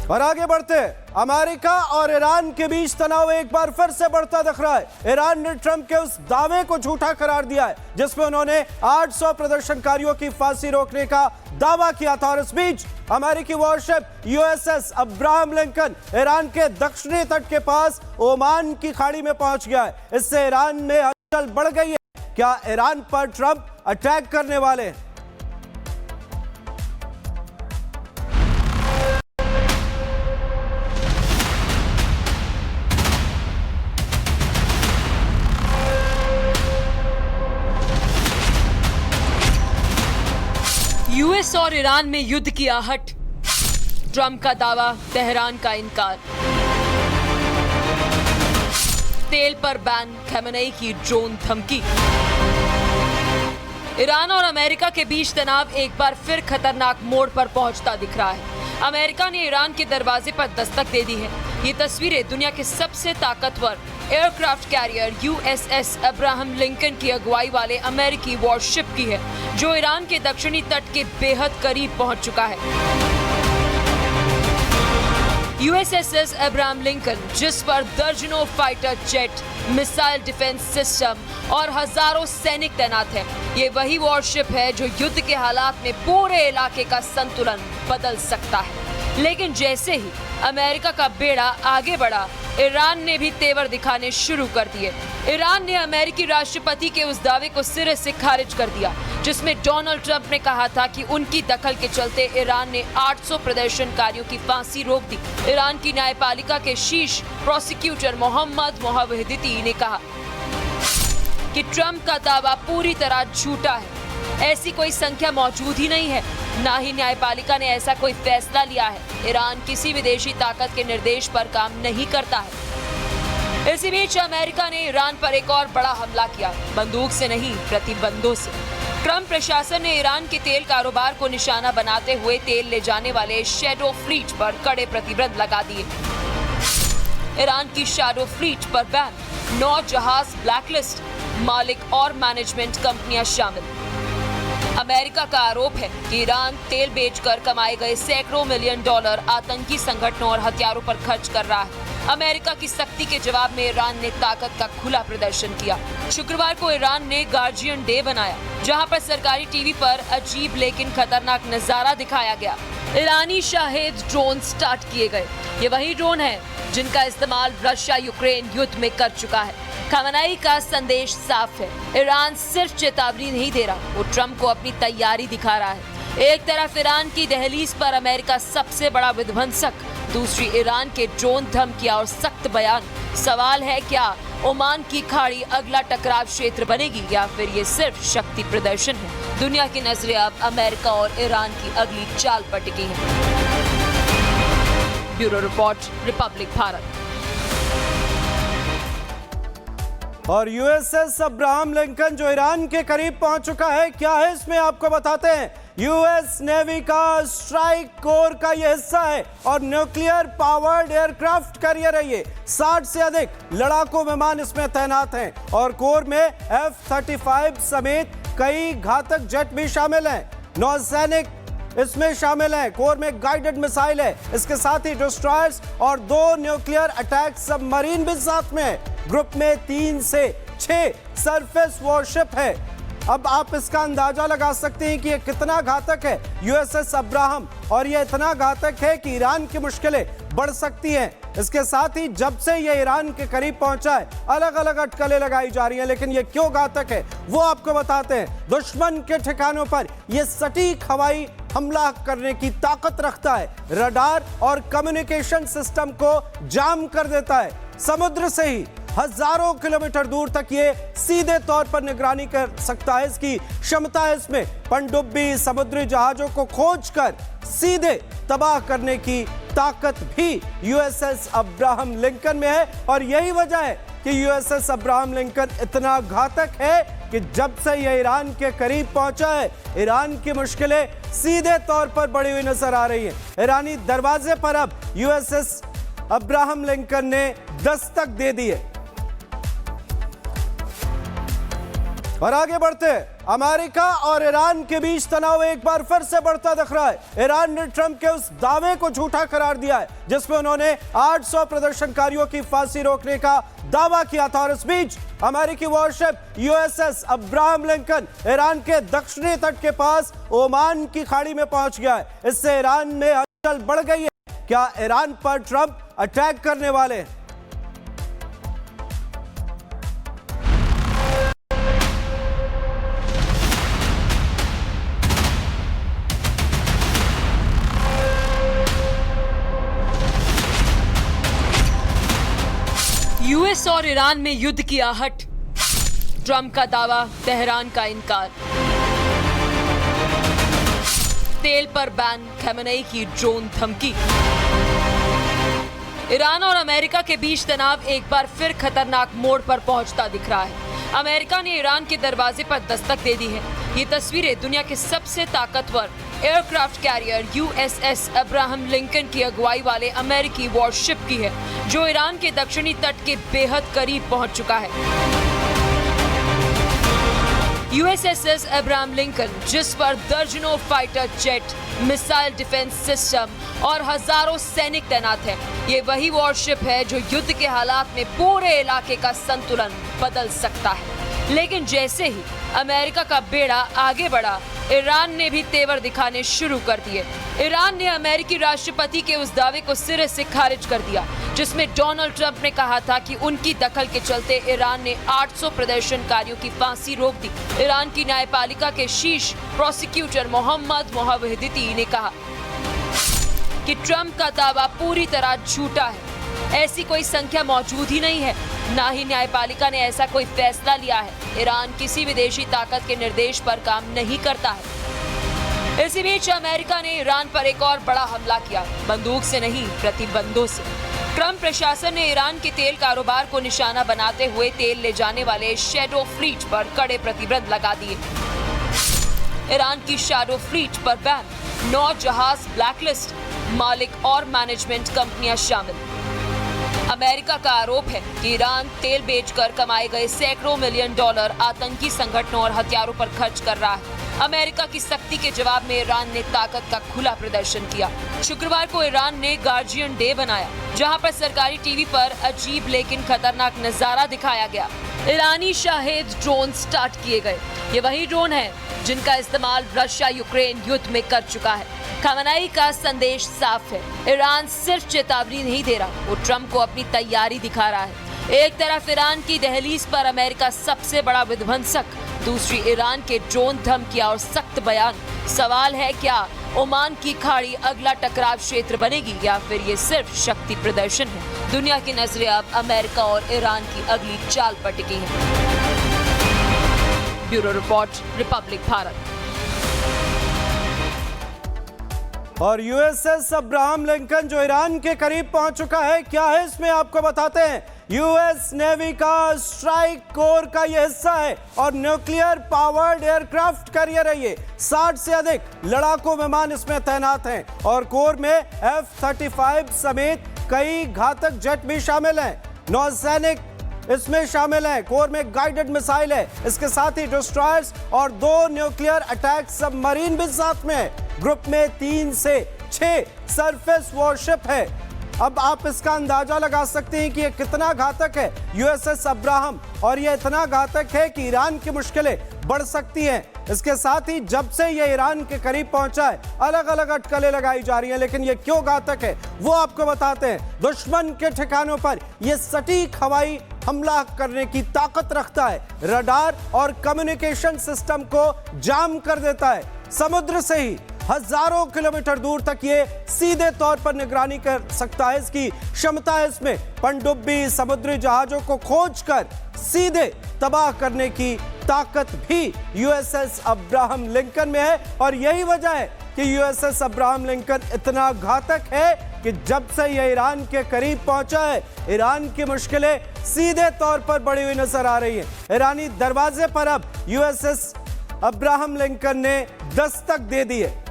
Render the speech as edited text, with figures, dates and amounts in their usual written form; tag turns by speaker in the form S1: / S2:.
S1: और आगे बढ़ते अमेरिका और ईरान के बीच तनाव एक बार फिर से बढ़ता दिख रहा है। ईरान ने ट्रंप के उस दावे को झूठा करार दिया है जिसमें उन्होंने 800 प्रदर्शनकारियों की फांसी रोकने का दावा किया था। और इस बीच अमेरिकी worship USS Abraham Lincoln Iran के दक्षिणी तट के पास ओमान की खाड़ी में पहुंच गया है। इससे ईरान में हलचल बढ़ गई है। क्या ईरान पर ट्रंप अटैक करने वाले हैं?
S2: यूएस और ईरान में युद्ध की आहट, ट्रंप का दावा, तेहरान का इनकार, तेल पर बैन, खमेनेई की ड्रोन धमकी। ईरान और अमेरिका के बीच तनाव एक बार फिर खतरनाक मोड़ पर पहुंचता दिख रहा है। अमेरिका ने ईरान के दरवाजे पर दस्तक दे दी है। ये तस्वीरें दुनिया के सबसे ताकतवर aircraft carrier USS Abraham Lincoln की अगुवाई वाले अमेरिकी वॉरशिप की है, जो ईरान के दक्षिणी तट के बेहद करीब पहुंच चुका है। यूएसएस अब्राहम लिंकन, जिस पर दर्जनों fighter jet, missile defence system और हजारों सैनिक तैनात हैं, ये वही वॉरशिप है जो युद्ध के हालात में पूरे इलाके का संतुलन बदल सकता है। लेकिन जैसे ही अमेरिका का बेड़ा आगे बढ़ा, ईरान ने भी तेवर दिखाने शुरू कर दिए। ईरान ने अमेरिकी राष्ट्रपति के उस दावे को सिरे से खारिज कर दिया जिसमें डोनाल्ड ट्रंप ने कहा था कि उनकी दखल के चलते ईरान ने 800 प्रदर्शनकारियों की फांसी रोक दी। ईरान की न्यायपालिका के शीर्ष प्रोसिक्यूटर मोहम्मद मोहवहिदी ने कहा कि ट्रंप का दावा पूरी तरह झूठा है। ऐसी कोई संख्या मौजूद ही नहीं है, ना ही न्यायपालिका ने ऐसा कोई फैसला लिया है। ईरान किसी विदेशी ताकत के निर्देश पर काम नहीं करता है। इसी बीच अमेरिका ने ईरान पर एक और बड़ा हमला किया, बंदूक से नहीं, प्रतिबंधों से। ट्रंप प्रशासन ने ईरान के तेल कारोबार को निशाना बनाते हुए तेल ले जाने वाले शैडो फ्लीट पर कड़े प्रतिबंध लगा दिए। ईरान की शैडो फ्लीट पर बैन, 9 जहाज ब्लैकलिस्ट, मालिक और मैनेजमेंट कंपनियां शामिल। अमेरिका का आरोप है कि ईरान तेल बेचकर कमाए गए सैकड़ों मिलियन डॉलर आतंकी संगठनों और हथियारों पर खर्च कर रहा है। अमेरिका की सख्ती के जवाब में ईरान ने ताकत का खुला प्रदर्शन किया। शुक्रवार को ईरान ने गार्जियन डे बनाया, जहां पर सरकारी टीवी पर अजीब लेकिन खतरनाक नजारा दिखाया गया। ईरानी शाहिद ड्रोन स्टार्ट किए गए। ये वही ड्रोन है जिनका इस्तेमाल रशिया यूक्रेन युद्ध में कर चुका है। खमेनेई का संदेश साफ है, ईरान सिर्फ चेतावनी नहीं दे रहा, वो ट्रंप को अपनी तैयारी दिखा रहा है। एक तरफ ईरान की दहलीज पर अमेरिका सबसे बड़ा विध्वंसक, दूसरी ईरान के ड्रोन धमकियां और सख्त बयान। सवाल है, क्या ओमान की खाड़ी अगला टकराव क्षेत्र बनेगी या फिर ये सिर्फ शक्ति प्रदर्शन है? दुनिया की नजरें अब अमेरिका और ईरान की अगली चाल पर टिकी हैं। Bureau report, Republic Bharat.
S1: और यूएसएस अब्राहम लिंकन जो ईरान के करीब पहुंच चुका है, क्या है इसमें आपको बताते हैं। यूएस नेवी का स्ट्राइक कोर का यह हिस्सा है और न्यूक्लियर पावर्ड एयरक्राफ्ट कैरियर है ये। 60 से अधिक लड़ाकू विमान इसमें तैनात हैं और कोर में F-35 समेत कई घातक जेट भी शामिल हैं। नौसैनिक इसमें शामिल है। कोर में गाइडेड मिसाइल है, इसके साथ ही डिस्ट्रॉयर्स और 2 न्यूक्लियर अटैक सबमरीन भी साथ में है। ग्रुप में 3 से 6 सरफेस वॉरशिप है। अब आप इसका अंदाजा लगा सकते हैं कि ये कितना घातक है यूएसएस अब्राहम, और ये इतना घातक है कि ईरान की मुश्किलें बढ़ सकती हैं। इसके साथ ही जब से ये ईरान के करीब पहुंचा है, अलग अलग अटकलें लगाई जा रही हैं, लेकिन ये क्यों घातक है वो आपको बताते हैं। दुश्मन के ठिकानों पर यह सटीक हवाई हमला करने की ताकत रखता है। रडार और कम्युनिकेशन सिस्टम को जाम कर देता है। समुद्र से ही हजारों किलोमीटर दूर तक ये सीधे तौर पर निगरानी कर सकता है। इसकी क्षमता है इसमें पनडुब्बी समुद्री जहाजों को खोजकर सीधे तबाह करने की ताकत भी यूएसएस अब्राहम लिंकन में है। और यही वजह है कि यूएसएस अब्राहम लिंकन इतना घातक है कि जब से यह ईरान के करीब पहुंचा है, ईरान की मुश्किलें सीधे तौर पर बढ़ी हुई नजर आ रही हैं। ईरानी दरवाजे पर अब यूएसएस अब्राहम लिंकन ने दस्तक दे दी है। और आगे बढ़ते अमेरिका और ईरान के बीच तनाव एक बार फिर से बढ़ता दिख रहा है। ईरान ने ट्रंप के उस दावे को झूठा करार दिया है जिसमें उन्होंने 800 प्रदर्शनकारियों की फांसी रोकने का दावा किया था। और इस बीच अमेरिकी worship USS Abraham Lincoln Iran के दक्षिणी तट के पास ओमान की खाड़ी में पहुंच गया है। इससे ईरान में हलचल बढ़ गई है। क्या ईरान पर ट्रंप अटैक करने वाले हैं?
S2: यूएस और ईरान में युद्ध की आहट, ट्रंप का दावा, तेहरान का इनकार, तेल पर बैन, खमेनेई की ड्रोन धमकी। ईरान और अमेरिका के बीच तनाव एक बार फिर खतरनाक मोड़ पर पहुंचता दिख रहा है। अमेरिका ने ईरान के दरवाजे पर दस्तक दे दी है। ये तस्वीरें दुनिया के सबसे ताकतवर aircraft carrier USS Abraham Lincoln की अगुवाई वाले अमेरिकी वॉरशिप की है, जो ईरान के दक्षिणी तट के बेहद करीब पहुंच चुका है। यूएसएस अब्राहम लिंकन, जिस पर दर्जनों fighter jet, missile defence system और हजारों सैनिक तैनात हैं, ये वही वॉरशिप है जो युद्ध के हालात में पूरे इलाके का संतुलन बदल सकता है। लेकिन जैसे ही अमेरिका का बेड़ा आगे बढ़ा, ईरान ने भी तेवर दिखाने शुरू कर दिए। ईरान ने अमेरिकी राष्ट्रपति के उस दावे को सिरे से खारिज कर दिया जिसमें डोनाल्ड ट्रंप ने कहा था कि उनकी दखल के चलते ईरान ने 800 प्रदर्शनकारियों की फांसी रोक दी। ईरान की न्यायपालिका के शीर्ष प्रोसिक्यूटर मोहम्मद मोहवहिदी ने कहा कि ट्रंप का दावा पूरी तरह झूठा है। ऐसी कोई संख्या मौजूद ही नहीं है, ना ही न्यायपालिका ने ऐसा कोई फैसला लिया है। ईरान किसी विदेशी ताकत के निर्देश पर काम नहीं करता है। इसी बीच अमेरिका ने ईरान पर एक और बड़ा हमला किया, बंदूक से नहीं, प्रतिबंधों से। ट्रंप प्रशासन ने ईरान के तेल कारोबार को निशाना बनाते हुए तेल ले जाने वाले शैडो फ्लीट पर कड़े प्रतिबंध लगा दिए। ईरान की शैडो फ्लीट पर बैन, 9 जहाज ब्लैकलिस्ट, मालिक और मैनेजमेंट कंपनियां शामिल। अमेरिका का आरोप है कि ईरान तेल बेचकर कमाए गए सैकड़ों मिलियन डॉलर आतंकी संगठनों और हथियारों पर खर्च कर रहा है। अमेरिका की सख्ती के जवाब में ईरान ने ताकत का खुला प्रदर्शन किया। शुक्रवार को ईरान ने गार्जियन डे बनाया, जहां पर सरकारी टीवी पर अजीब लेकिन खतरनाक नजारा दिखाया गया। ईरानी शाहिद ड्रोन स्टार्ट किए गए। ये वही ड्रोन है जिनका इस्तेमाल रशिया यूक्रेन युद्ध में कर चुका है। खमेनेई का संदेश साफ है, ईरान सिर्फ चेतावनी नहीं दे रहा, वो ट्रंप को अपनी तैयारी दिखा रहा है। एक तरफ ईरान की दहलीज पर अमेरिका सबसे बड़ा विध्वंसक, दूसरी ईरान के ड्रोन धमकियां और सख्त बयान। सवाल है, क्या ओमान की खाड़ी अगला टकराव क्षेत्र बनेगी या फिर ये सिर्फ शक्ति प्रदर्शन है? दुनिया की नजरें अब अमेरिका और ईरान की अगली चाल पर टिकी हैं। Bureau report, Republic Bharat.
S1: और यूएसएस अब्राहम लिंकन जो ईरान के करीब पहुंच चुका है, क्या है इसमें आपको बताते हैं। यूएस नेवी का स्ट्राइक कोर का यह हिस्सा है और न्यूक्लियर पावर्ड एयरक्राफ्ट कैरियर है। ये 60 से अधिक लड़ाकू विमान इसमें तैनात हैं और कोर में F-35 समेत कई घातक जेट भी शामिल हैं। नौसैनिक इसमें शामिल है। कोर में गाइडेड मिसाइल है, इसके साथ ही डिस्ट्रॉयर्स और 2 न्यूक्लियर अटैक सबमरीन भी साथ में है। ग्रुप में 3 से 6 सरफेस वॉरशिप है। अब आप इसका अंदाजा लगा सकते हैं कि ये कितना घातक है यूएसएस अब्राहम, और ये इतना घातक है कि ईरान की मुश्किलें बढ़ सकती हैं। इसके साथ ही जब से ये ईरान के करीब पहुंचा है, अलग अलग अटकलें लगाई जा रही हैं, लेकिन ये क्यों घातक है वो आपको बताते हैं। दुश्मन के ठिकानों पर ये सटीक हवाई हमला करने की ताकत रखता है। रडार और कम्युनिकेशन सिस्टम को जाम कर देता है। समुद्र से ही हजारों किलोमीटर दूर तक ये सीधे तौर पर निगरानी कर सकता है। इसकी क्षमता है इसमें पनडुब्बी समुद्री जहाजों को खोजकर सीधे तबाह करने की ताकत भी यूएसएस अब्राहम लिंकन में है। और यही वजह है कि यूएसएस अब्राहम लिंकन इतना घातक है कि जब से यह ईरान के करीब पहुंचा है, ईरान की मुश्किलें सीधे तौर पर बढ़ी हुई नजर आ रही हैं। ईरानी दरवाजे पर अब यूएसएस अब्राहम लिंकन ने दस्तक दे दी है।